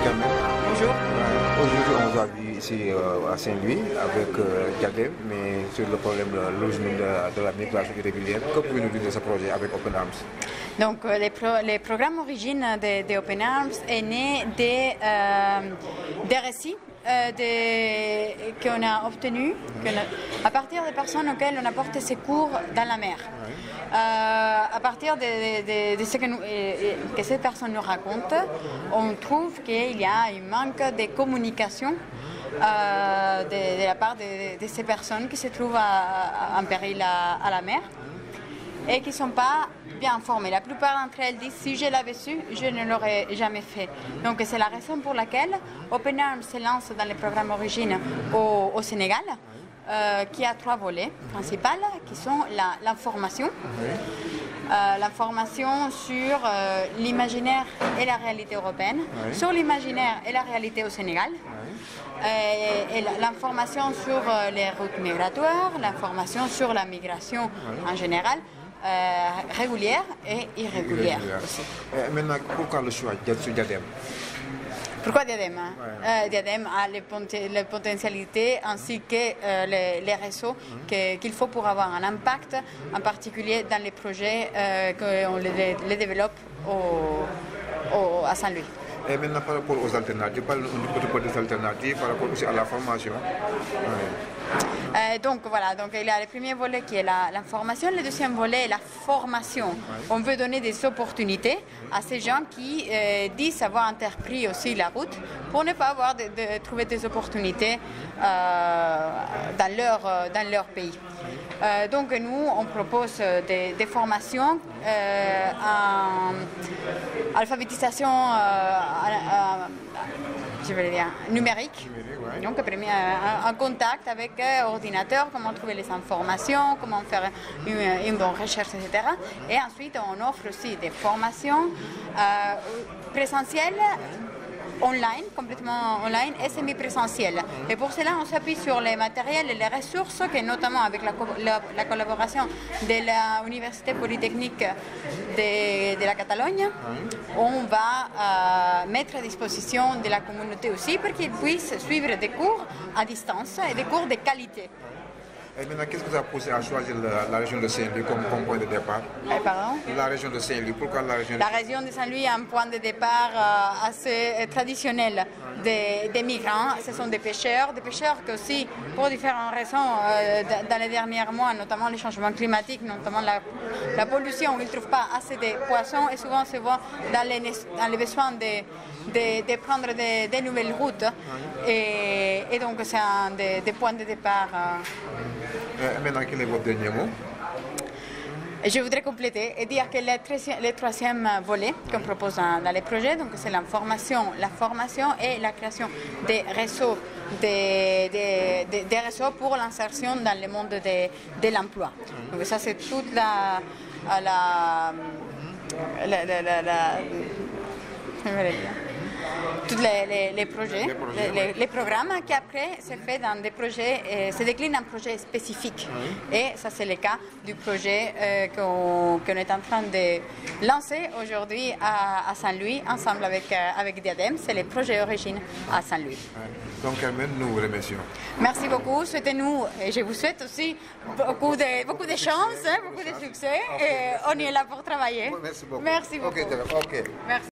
Carmen. Bonjour. Aujourd'hui, on vous a vu ici à Saint-Louis avec Diadème, mais sur le problème de logement de la migration irrégulière. Que pouvez-vous nous dire de ce projet avec Open Arms? Donc, les programmes origines de Open Arms est né des récits qu'on a obtenus à partir des personnes auxquelles on a porté secours dans la mer. À partir de ce que ces personnes nous racontent, on trouve qu'il y a un manque de communication de la part de ces personnes qui se trouvent en péril à la mer et qui ne sont pas bien informées. La plupart d'entre elles disent si je l'avais su, je ne l'aurais jamais fait. Donc c'est la raison pour laquelle Open Arms se lance dans le programme Origine au Sénégal, qui a 3 volets principaux, qui sont l'information. L'information sur l'imaginaire et la réalité européenne, sur l'imaginaire et la réalité au Sénégal, et l'information sur les routes migratoires, l'information sur la migration en général, régulière et irrégulière aussi. Maintenant, pourquoi le choix sur Diadème? Pourquoi Diadème? Diadème a les potentialités ainsi que les réseaux qu'il faut pour avoir un impact, en particulier dans les projets qu'on les développe à Saint-Louis. Et maintenant, par rapport aux alternatives, parlez un peu des alternatives par rapport aussi à la formation. Donc voilà, donc il y a le premier volet qui est l'information, le deuxième volet est la formation. On veut donner des opportunités à ces gens qui disent avoir entrepris aussi la route pour ne pas avoir de trouver des opportunités dans leur pays. Donc nous, on propose des formations en alphabétisation numérique. Donc, en contact avec ordinateur, comment trouver les informations, comment faire une bonne recherche, etc. Et ensuite, on offre aussi des formations présentielles, online, complètement online et semi-présentiel. Et pour cela, on s'appuie sur les matériels et les ressources, que notamment avec la collaboration de l'Université Polytechnique de la Catalogne, on va mettre à disposition de la communauté aussi pour qu'ils puissent suivre des cours à distance et des cours de qualité. Et maintenant, qu'est-ce qui vous a poussé à choisir la région de Saint-Louis comme point de départ? Pardon? La région de Saint-Louis, pourquoi la région de Saint-Louis? La région de Saint-Louis est un point de départ assez traditionnel des migrants. Ce sont des pêcheurs qui aussi, pour différentes raisons, dans les derniers mois, notamment les changements climatiques, notamment la pollution, ils ne trouvent pas assez de poissons et souvent se voient dans les besoins de prendre des nouvelles routes. Et donc c'est un des points de départ. Maintenant, quel est votre dernier mot? Je voudrais compléter et dire que le troisième volet qu'on propose dans les projets, donc c'est la formation et la création des réseaux, des réseaux pour l'insertion dans le monde de l'emploi. Donc ça c'est toute tous les projets, les programmes qui après se fait dans des projets, se déclinent en projets spécifiques. Et ça c'est le cas du projet qu'on est en train de lancer aujourd'hui à Saint-Louis, ensemble avec Diadème. C'est le projet Origine à Saint-Louis. Donc Carmen, nous vous remercions. Merci beaucoup, souhaitez-nous, et je vous souhaite aussi beaucoup de chance, beaucoup de succès, et on est là pour travailler. Merci beaucoup. Merci beaucoup. Ok. Merci.